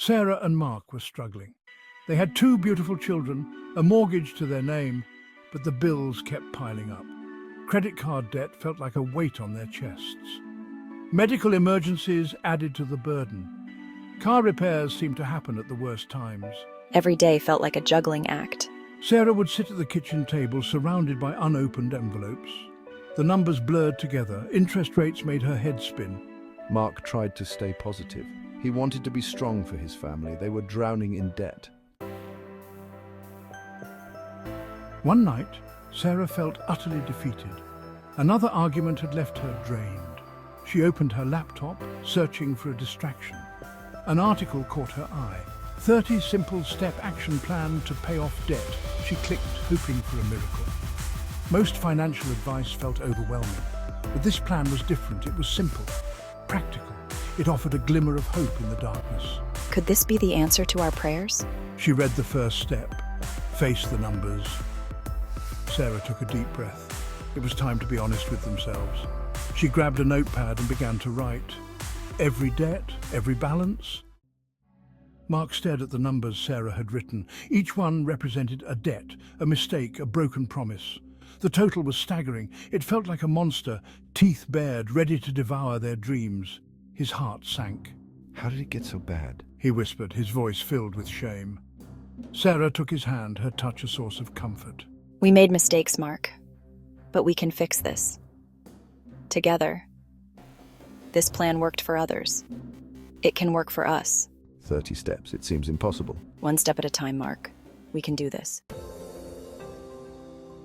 Sarah and Mark were struggling. They had two beautiful children, a mortgage to their name, but the bills kept piling up. Credit card debt felt like a weight on their chests. Medical emergencies added to the burden. Car repairs seemed to happen at the worst times. Every day felt like a juggling act. Sarah would sit at the kitchen table surrounded by unopened envelopes. The numbers blurred together. Interest rates made her head spin. Mark tried to stay positive. He wanted to be strong for his family. They were drowning in debt. One night, Sarah felt utterly defeated. Another argument had left her drained. She opened her laptop, searching for a distraction. An article caught her eye. 30 simple step action plan to pay off debt. She clicked, hoping for a miracle. Most financial advice felt overwhelming, but this plan was different. It was simple, practical. It offered a glimmer of hope in the darkness. Could this be the answer to our prayers? She read the first step, faced the numbers. Sarah took a deep breath. It was time to be honest with themselves. She grabbed a notepad and began to write. Every debt, every balance. Mark stared at the numbers Sarah had written. Each one represented a debt, a mistake, a broken promise. The total was staggering. It felt like a monster, teeth bared, ready to devour their dreams. His heart sank. How did it get so bad? He whispered, his voice filled with shame. Sarah took his hand, her touch a source of comfort. We made mistakes, Mark, but we can fix this. Together. This plan worked for others. It can work for us. 30 steps. It seems impossible. One step at a time, Mark. We can do this.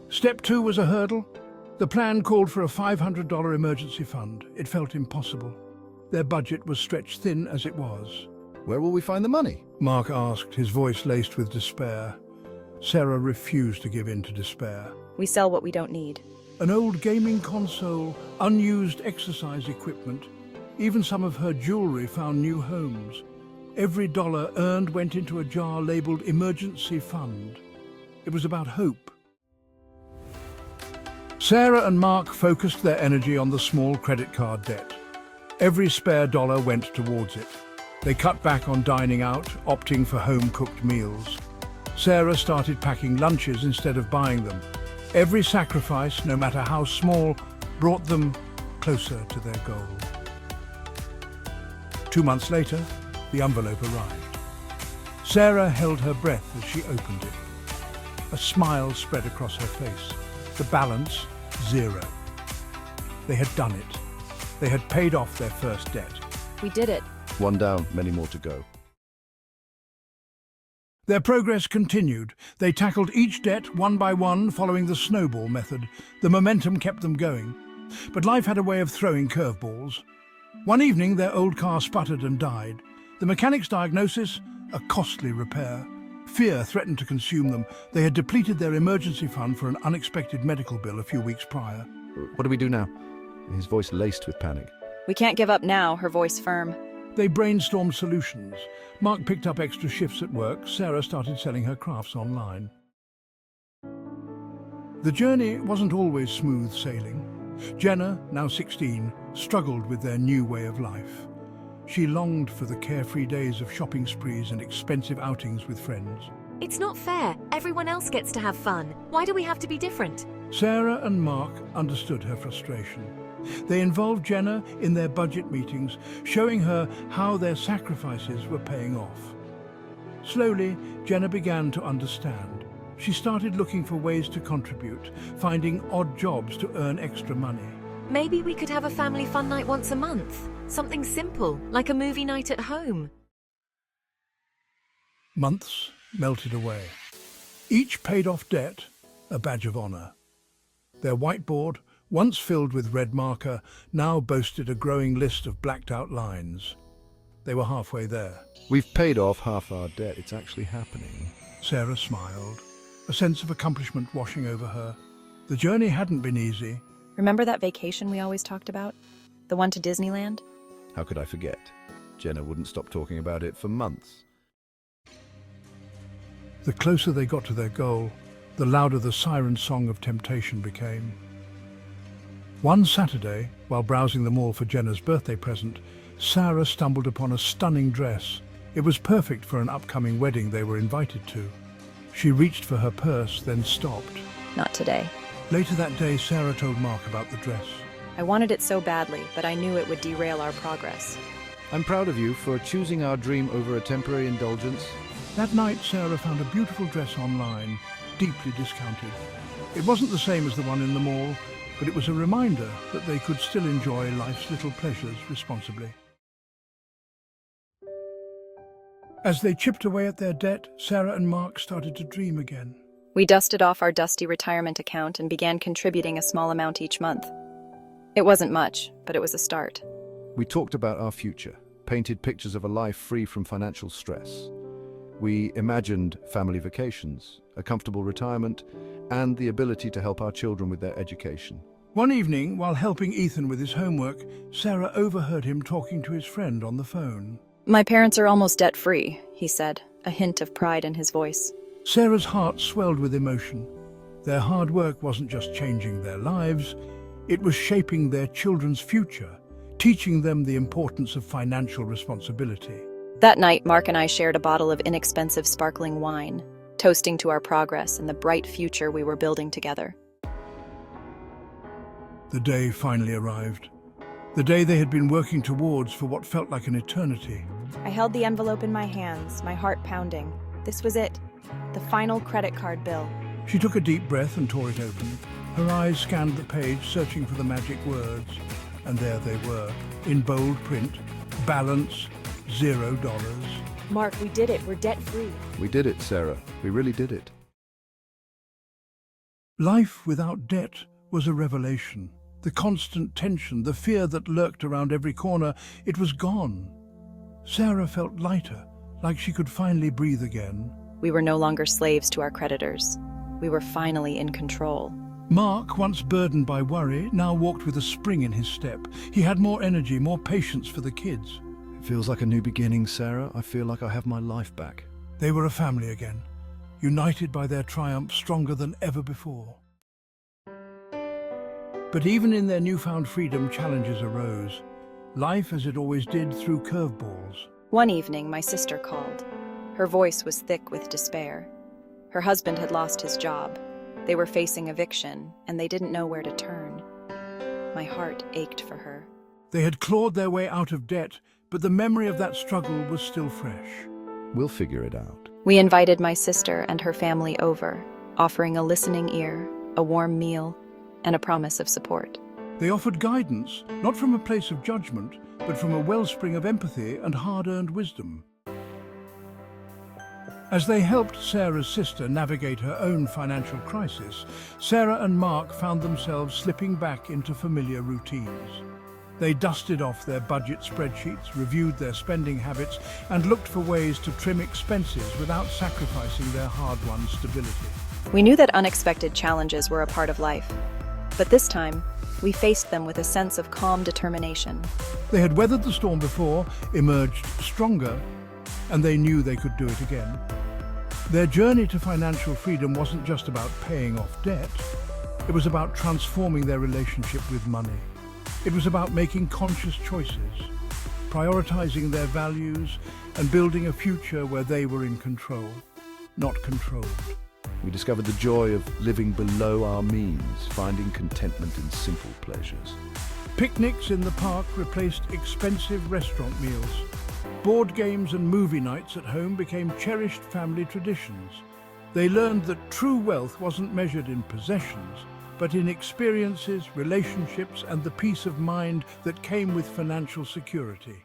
Step 2 was a hurdle. The plan called for a $500 emergency fund. It felt impossible. Their budget was stretched thin as it was. Where will we find the money? Mark asked, his voice laced with despair. Sarah refused to give in to despair. We sell what we don't need. An old gaming console, unused exercise equipment, even some of her jewelry found new homes. Every dollar earned went into a jar labeled emergency fund. It was about hope. Sarah and Mark focused their energy on the small credit card debt. Every spare dollar went towards it. They cut back on dining out, opting for home-cooked meals. Sarah started packing lunches instead of buying them. Every sacrifice, no matter how small, brought them closer to their goal. 2 months later, the envelope arrived. Sarah held her breath as she opened it. A smile spread across her face. The balance, 0. They had done it. They had paid off their first debt. We did it. One down, many more to go. Their progress continued. They tackled each debt one by one, following the snowball method. The momentum kept them going. But life had a way of throwing curveballs. One evening, their old car sputtered and died. The mechanic's diagnosis? A costly repair. Fear threatened to consume them. They had depleted their emergency fund for an unexpected medical bill a few weeks prior. What do we do now? His voice laced with panic. We can't give up now, her voice firm. They brainstormed solutions. Mark picked up extra shifts at work. Sarah started selling her crafts online. The journey wasn't always smooth sailing. Jenna, now 16, struggled with their new way of life. She longed for the carefree days of shopping sprees and expensive outings with friends. It's not fair. Everyone else gets to have fun. Why do we have to be different? Sarah and Mark understood her frustration. They involved Jenna in their budget meetings, showing her how their sacrifices were paying off. Slowly, Jenna began to understand. She started looking for ways to contribute, finding odd jobs to earn extra money. Maybe we could have a family fun night once a month. Something simple, like a movie night at home. Months melted away. Each paid off debt, a badge of honor. Their whiteboard, once filled with red marker, now boasted a growing list of blacked-out lines. They were halfway there. We've paid off half our debt. It's actually happening. Sarah smiled, a sense of accomplishment washing over her. The journey hadn't been easy. Remember that vacation we always talked about? The one to Disneyland? How could I forget? Jenna wouldn't stop talking about it for months. The closer they got to their goal, the louder the siren song of temptation became. One Saturday, while browsing the mall for Jenna's birthday present, Sarah stumbled upon a stunning dress. It was perfect for an upcoming wedding they were invited to. She reached for her purse, then stopped. Not today. Later that day, Sarah told Mark about the dress. I wanted it so badly, but I knew it would derail our progress. I'm proud of you for choosing our dream over a temporary indulgence. That night, Sarah found a beautiful dress online, deeply discounted. It wasn't the same as the one in the mall, but it was a reminder that they could still enjoy life's little pleasures responsibly. As they chipped away at their debt, Sarah and Mark started to dream again. We dusted off our dusty retirement account and began contributing a small amount each month. It wasn't much, but it was a start. We talked about our future, painted pictures of a life free from financial stress. We imagined family vacations, a comfortable retirement, and the ability to help our children with their education. One evening, while helping Ethan with his homework, Sarah overheard him talking to his friend on the phone. My parents are almost debt-free, he said, a hint of pride in his voice. Sarah's heart swelled with emotion. Their hard work wasn't just changing their lives, it was shaping their children's future, teaching them the importance of financial responsibility. That night, Mark and I shared a bottle of inexpensive sparkling wine, toasting to our progress and the bright future we were building together. The day finally arrived. The day they had been working towards for what felt like an eternity. I held the envelope in my hands, my heart pounding. This was it, the final credit card bill. She took a deep breath and tore it open. Her eyes scanned the page, searching for the magic words. And there they were, in bold print, balance, $0. Mark, we did it. We're debt-free. We did it, Sarah. We really did it. Life without debt was a revelation. The constant tension, the fear that lurked around every corner, it was gone. Sarah felt lighter, like she could finally breathe again. We were no longer slaves to our creditors. We were finally in control. Mark, once burdened by worry, now walked with a spring in his step. He had more energy, more patience for the kids. It feels like a new beginning, Sarah. I feel like I have my life back. They were a family again, united by their triumph, stronger than ever before. But even in their newfound freedom, challenges arose. Life, as it always did, threw curveballs. One evening, my sister called. Her voice was thick with despair. Her husband had lost his job. They were facing eviction, and they didn't know where to turn. My heart ached for her. They had clawed their way out of debt, but the memory of that struggle was still fresh. We'll figure it out. We invited my sister and her family over, offering a listening ear, a warm meal, and a promise of support. They offered guidance, not from a place of judgment, but from a wellspring of empathy and hard-earned wisdom. As they helped Sarah's sister navigate her own financial crisis, Sarah and Mark found themselves slipping back into familiar routines. They dusted off their budget spreadsheets, reviewed their spending habits, and looked for ways to trim expenses without sacrificing their hard-won stability. We knew that unexpected challenges were a part of life, but this time, we faced them with a sense of calm determination. They had weathered the storm before, emerged stronger, and they knew they could do it again. Their journey to financial freedom wasn't just about paying off debt. It was about transforming their relationship with money. It was about making conscious choices, prioritizing their values, and building a future where they were in control, not controlled. We discovered the joy of living below our means, finding contentment in simple pleasures. Picnics in the park replaced expensive restaurant meals. Board games and movie nights at home became cherished family traditions. They learned that true wealth wasn't measured in possessions, but in experiences, relationships, and the peace of mind that came with financial security.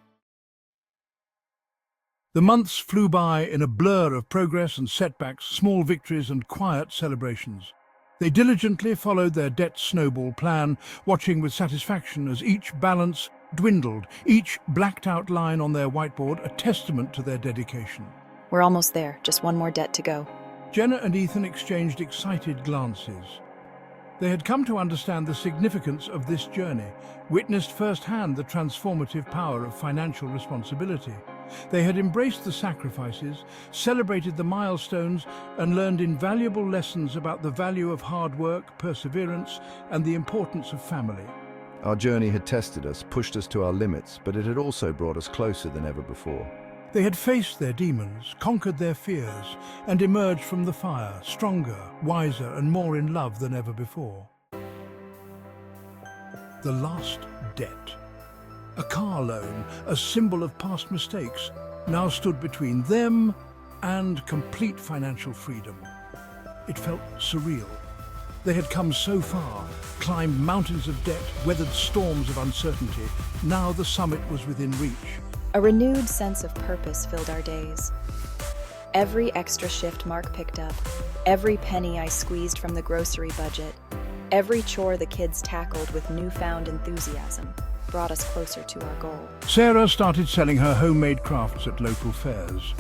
The months flew by in a blur of progress and setbacks, small victories and quiet celebrations. They diligently followed their debt snowball plan, watching with satisfaction as each balance dwindled, each blacked-out line on their whiteboard a testament to their dedication. We're almost there, just one more debt to go. Jenna and Ethan exchanged excited glances. They had come to understand the significance of this journey, witnessed firsthand the transformative power of financial responsibility. They had embraced the sacrifices, celebrated the milestones, and learned invaluable lessons about the value of hard work, perseverance, and the importance of family. Our journey had tested us, pushed us to our limits, but it had also brought us closer than ever before. They had faced their demons, conquered their fears, and emerged from the fire stronger, wiser, and more in love than ever before. The last debt. A car loan, a symbol of past mistakes, now stood between them and complete financial freedom. It felt surreal. They had come so far, climbed mountains of debt, weathered storms of uncertainty. Now the summit was within reach. A renewed sense of purpose filled our days. Every extra shift Mark picked up, every penny I squeezed from the grocery budget, every chore the kids tackled with newfound enthusiasm brought us closer to our goal. Sarah started selling her homemade crafts at local fairs,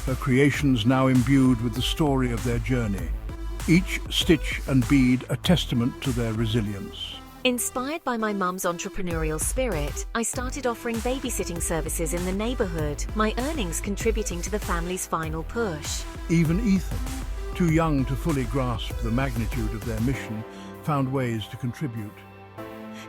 her creations now imbued with the story of their journey, each stitch and bead a testament to their resilience. Inspired by my mum's entrepreneurial spirit, I started offering babysitting services in the neighborhood, my earnings contributing to the family's final push. Even Ethan, too young to fully grasp the magnitude of their mission, found ways to contribute.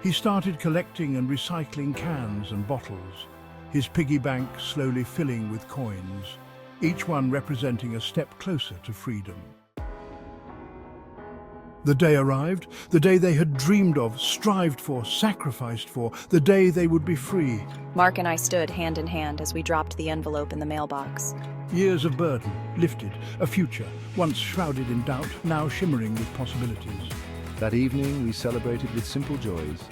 He started collecting and recycling cans and bottles, his piggy bank slowly filling with coins, each one representing a step closer to freedom. The day arrived, the day they had dreamed of, strived for, sacrificed for, the day they would be free. Mark and I stood hand in hand as we dropped the envelope in the mailbox. Years of burden lifted, a future, once shrouded in doubt, now shimmering with possibilities. That evening, we celebrated with simple joys,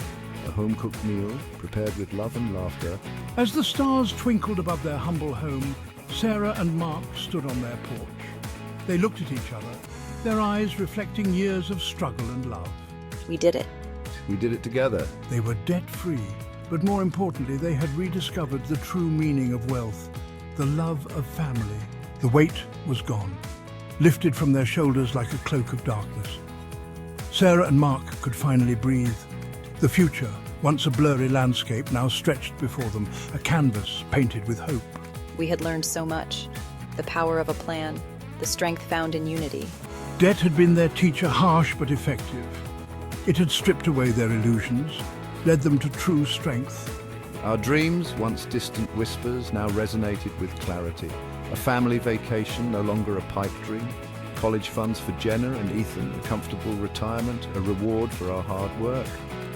a home-cooked meal prepared with love and laughter. As the stars twinkled above their humble home, Sarah and Mark stood on their porch. They looked at each other, their eyes reflecting years of struggle and love. We did it. We did it together. They were debt-free, but more importantly, they had rediscovered the true meaning of wealth, the love of family. The weight was gone, lifted from their shoulders like a cloak of darkness. Sarah and Mark could finally breathe. The future, once a blurry landscape, now stretched before them, a canvas painted with hope. We had learned so much. The power of a plan, the strength found in unity. Debt had been their teacher, harsh but effective. It had stripped away their illusions, led them to true strength. Our dreams, once distant whispers, now resonated with clarity. A family vacation, no longer a pipe dream. College funds for Jenna and Ethan, a comfortable retirement, a reward for our hard work.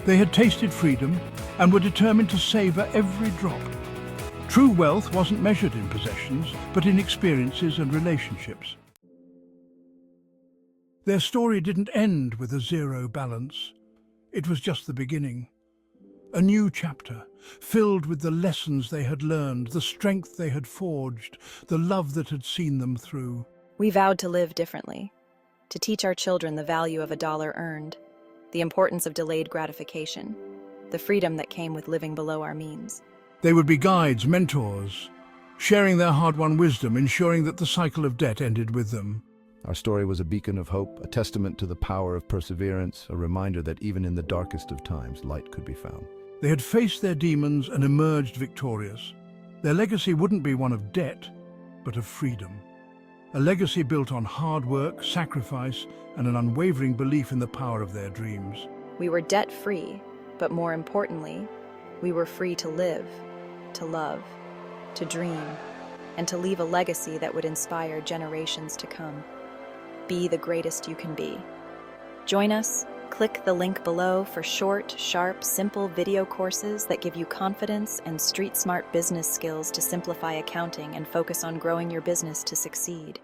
They had tasted freedom and were determined to savor every drop. True wealth wasn't measured in possessions, but in experiences and relationships. Their story didn't end with a zero balance. It was just the beginning. A new chapter, filled with the lessons they had learned, the strength they had forged, the love that had seen them through. We vowed to live differently, to teach our children the value of a dollar earned, the importance of delayed gratification, the freedom that came with living below our means. They would be guides, mentors, sharing their hard-won wisdom, ensuring that the cycle of debt ended with them. Our story was a beacon of hope, a testament to the power of perseverance, a reminder that even in the darkest of times, light could be found. They had faced their demons and emerged victorious. Their legacy wouldn't be one of debt, but of freedom. A legacy built on hard work, sacrifice, and an unwavering belief in the power of their dreams. We were debt-free, but more importantly, we were free to live, to love, to dream, and to leave a legacy that would inspire generations to come. Be the greatest you can be. Join us. Click the link below for short, sharp, simple video courses that give you confidence and street-smart business skills to simplify accounting and focus on growing your business to succeed.